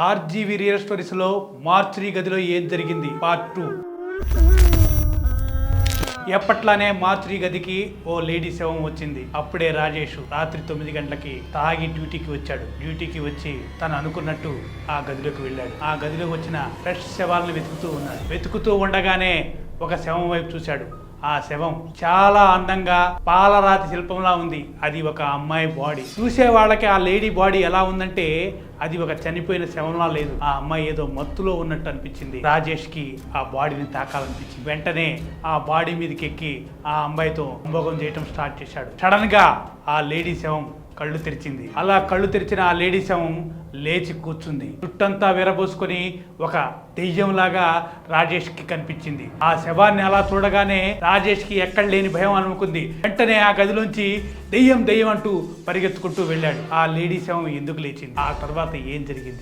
RGV real stories లో mortuary గదిలో ఏం జరిగింది పార్ట్ 2. ఎప్పట్లానే మార్చురీ గదికి ఓ లేడీ శవం వచ్చింది. అప్పుడే రాజేష్ రాత్రి 9 గంటలకి తాగి డ్యూటీకి వచ్చాడు. డ్యూటీకి వచ్చి తను అనుకున్నట్టు ఆ గదిలోకి వెళ్ళాడు. ఆ గదిలోకి వచ్చిన ఫ్రెష్ శవాలను వెతుకుతూ ఉన్నాడు. వెతుకుతూ ఉండగానే ఒక శవం వైపు చూశాడు. ఆ శవం చాలా అందంగా పాలరాతి శిల్పంలా ఉంది. అది ఒక అమ్మాయి బాడీ. చూసే వాళ్ళకి ఆ లేడీ బాడీ ఎలా ఉందంటే అది ఒక చనిపోయిన శవంలా లేదు. ఆ అమ్మాయి ఏదో మత్తులో ఉన్నట్టు అనిపించింది. రాజేష్ కి ఆ బాడీని తాకాలనిపించింది. వెంటనే ఆ బాడీ మీదకి ఎక్కి ఆ అమ్మాయితో సంభోగం చేయటం స్టార్ట్ చేశాడు. సడన్ గా ఆ లేడీ శవం కళ్ళు తెరిచింది. అలా కళ్ళు తెరిచిన ఆ లేడీ శవం లేచి కూర్చుంది. చుట్టంతా విరబోసుకొని ఒక దెయ్యంలాగా రాజేష్ కి కనిపించింది. ఆ శవాన్ని అలా చూడగానే రాజేష్ కి ఎక్కడ లేని భయం అనుకుంది. వెంటనే ఆ గదిలోంచి దెయ్యం దెయ్యం అంటూ పరిగెత్తుకుంటూ వెళ్ళాడు. ఆ లేడీ శవం ఎందుకు లేచింది, ఆ తర్వాత ఏం జరిగింది?